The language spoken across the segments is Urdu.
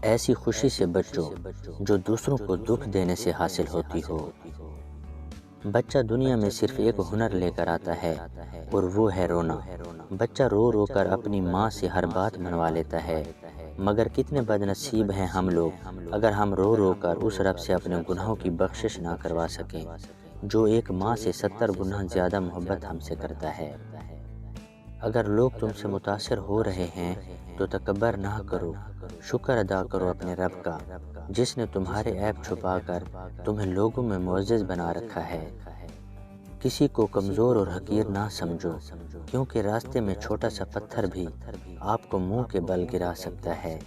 ایسی خوشی سے بچو جو دوسروں کو دکھ دینے سے حاصل ہوتی ہو۔ بچہ دنیا میں صرف ایک ہنر لے کر آتا ہے اور وہ ہے رونا۔ بچہ رو رو کر اپنی ماں سے ہر بات منوا لیتا ہے، مگر کتنے بد نصیب ہیں ہم لوگ اگر ہم رو رو کر اس رب سے اپنے گناہوں کی بخشش نہ کروا سکیں جو ایک ماں سے 70 گنا زیادہ محبت ہم سے کرتا ہے۔ اگر لوگ تم سے متاثر ہو رہے ہیں تو تکبر نہ کرو، شکر ادا کرو اپنے رب کا جس نے تمہارے عیب چھپا کر تمہیں لوگوں میں معزز بنا رکھا ہے۔ کسی کو کمزور اور حقیر نہ سمجھو، کیونکہ راستے میں چھوٹا سا پتھر بھی آپ کو منہ کے بل گرا سکتا ہے۔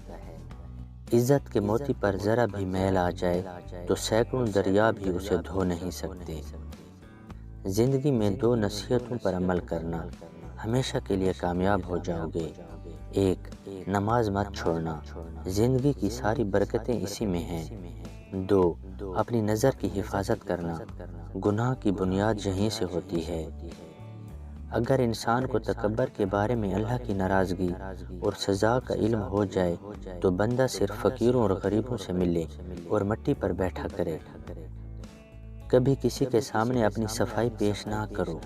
عزت کے موتی پر ذرا بھی میل آ جائے تو سینکڑوں دریا بھی اسے دھو نہیں سکتے۔ زندگی میں 2 نصیحتوں پر عمل کرنا، ہمیشہ کے لیے کامیاب ہو جاؤ گے۔ 1. نماز مت چھوڑنا، زندگی کی ساری برکتیں اسی میں ہیں۔ 2. اپنی نظر کی حفاظت کرنا، گناہ کی بنیاد یہیں سے ہوتی ہے۔ اگر انسان کو تکبر کے بارے میں اللہ کی ناراضگی اور سزا کا علم ہو جائے تو بندہ صرف فقیروں اور غریبوں سے ملے اور مٹی پر بیٹھا کرے۔ کبھی کسی کے سامنے اپنی صفائی پیش نہ کرو،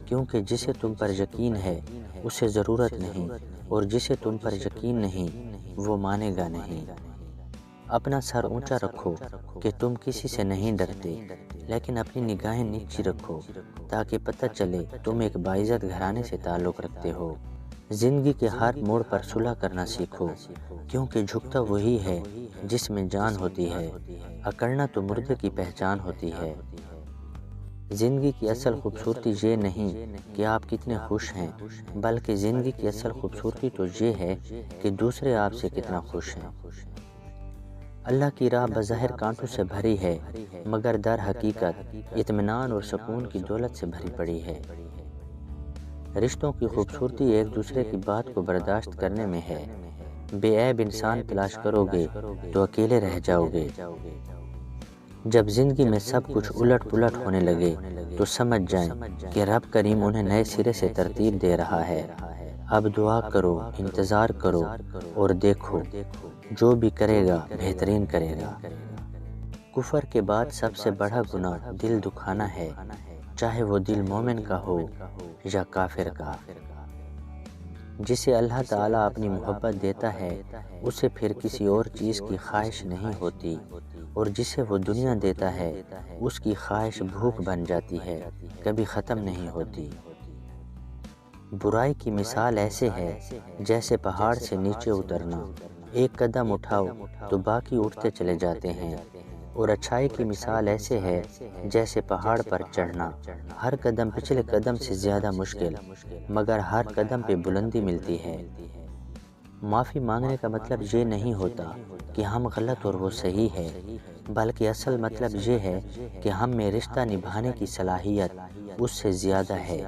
کیونکہ جسے تم پر یقین ہے اسے ضرورت نہیں، اور جسے تم پر یقین نہیں وہ مانے گا نہیں۔ اپنا سر اونچا رکھو کہ تم کسی سے نہیں ڈرتے، لیکن اپنی نگاہیں نیچی رکھو تاکہ پتہ چلے تم ایک باعزت گھرانے سے تعلق رکھتے ہو۔ زندگی کے ہر موڑ پر صلح کرنا سیکھو، کیونکہ جھکتا وہی ہے جس میں جان ہوتی ہے، اکڑنا تو مردے کی پہچان ہوتی ہے۔ زندگی کی اصل خوبصورتی یہ نہیں کہ آپ کتنے خوش ہیں، بلکہ زندگی کی اصل خوبصورتی تو یہ ہے کہ دوسرے آپ سے کتنا خوش ہیں۔ اللہ کی راہ بظاہر کانٹوں سے بھری ہے، مگر در حقیقت اطمینان اور سکون کی دولت سے بھری پڑی ہے۔ رشتوں کی خوبصورتی ایک دوسرے کی بات کو برداشت کرنے میں ہے۔ بے عیب انسان تلاش کرو گے تو اکیلے رہ جاؤ گے۔ جب زندگی میں سب کچھ الٹ پلٹ ہونے لگے تو سمجھ جائیں کہ رب کریم انہیں نئے سرے سے ترتیب دے رہا ہے۔ اب دعا کرو، انتظار کرو اور دیکھو جو بھی کرے گا بہترین کرے گا۔ کفر کے بعد سب سے بڑا گناہ دل دکھانا ہے، چاہے وہ دل مومن کا ہو یا کافر کا۔ جسے اللہ تعالیٰ اپنی محبت دیتا ہے اسے پھر کسی اور چیز کی خواہش نہیں ہوتی، اور جسے وہ دنیا دیتا ہے اس کی خواہش بھوک بن جاتی ہے، کبھی ختم نہیں ہوتی۔ برائی کی مثال ایسے ہے جیسے پہاڑ سے نیچے اترنا، ایک قدم اٹھاؤ تو باقی اٹھتے چلے جاتے ہیں، اور اچھائی کی مثال ایسے ہے جیسے پہاڑ پر چڑھنا، ہر قدم پچھلے قدم سے زیادہ مشکل، مگر ہر قدم پہ بلندی ملتی ہے۔ معافی مانگنے کا مطلب یہ نہیں ہوتا کہ ہم غلط اور وہ صحیح ہے، بلکہ اصل مطلب یہ ہے کہ ہم میں رشتہ نبھانے کی صلاحیت اس سے زیادہ ہے۔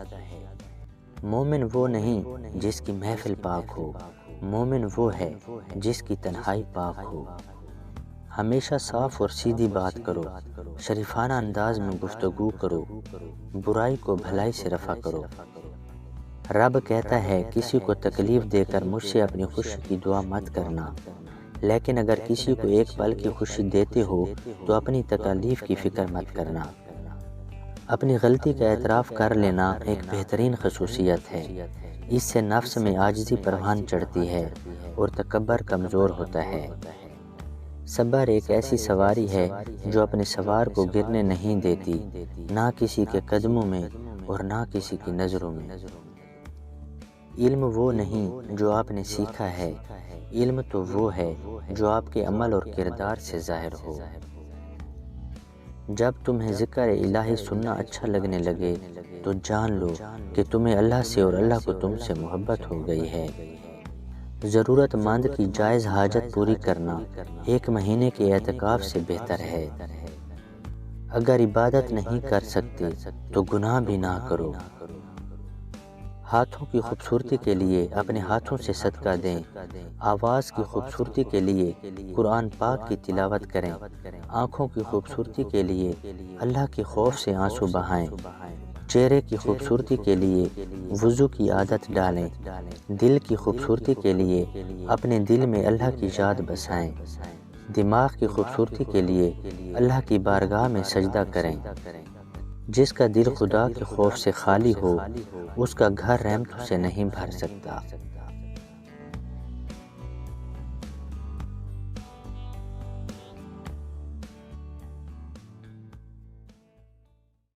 مومن وہ نہیں جس کی محفل پاک ہو، مومن وہ ہے جس کی تنہائی پاک ہو۔ ہمیشہ صاف اور سیدھی بات کرو، شریفانہ انداز میں گفتگو کرو، برائی کو بھلائی سے رفع کرو۔ رب کہتا ہے کسی کو تکلیف دے کر مجھ سے اپنی خوشی کی دعا مت کرنا، لیکن اگر کسی کو ایک پل کی خوشی دیتے ہو تو اپنی تکالیف کی فکر مت کرنا۔ اپنی غلطی کا اعتراف کر لینا ایک بہترین خصوصیت ہے، اس سے نفس میں عاجزی پروان چڑھتی ہے اور تکبر کمزور ہوتا ہے۔ صبر ایک ایسی سواری ہے جو اپنے سوار کو گرنے نہیں دیتی، نہ کسی کے قدموں میں اور نہ کسی کی نظروں میں۔ علم وہ نہیں جو آپ نے سیکھا ہے، علم تو وہ ہے جو آپ کے عمل اور کردار سے ظاہر ہو۔ جب تمہیں ذکر الہی سننا اچھا لگنے لگے تو جان لو کہ تمہیں اللہ سے اور اللہ کو تم سے محبت ہو گئی ہے۔ ضرورت مند کی جائز حاجت پوری کرنا 1 مہینے کے اعتکاف سے بہتر ہے۔ اگر عبادت نہیں کر سکتے تو گناہ بھی نہ کرو۔ ہاتھوں کی خوبصورتی کے لیے اپنے ہاتھوں سے صدقہ دیں، آواز کی خوبصورتی کے لیے قرآن پاک کی تلاوت کریں، آنکھوں کی خوبصورتی کے لیے اللہ کے خوف سے آنسو بہائیں، چہرے کی خوبصورتی کے لیے وضو کی عادت ڈالیں، دل کی خوبصورتی کے لیے اپنے دل میں اللہ کی یاد بسائیں۔ دماغ کی خوبصورتی کے لیے اللہ کی بارگاہ میں سجدہ کریں۔ جس کا دل خدا کے خوف سے خالی ہو، اس کا گھر رحمتوں سے نہیں بھر سکتا۔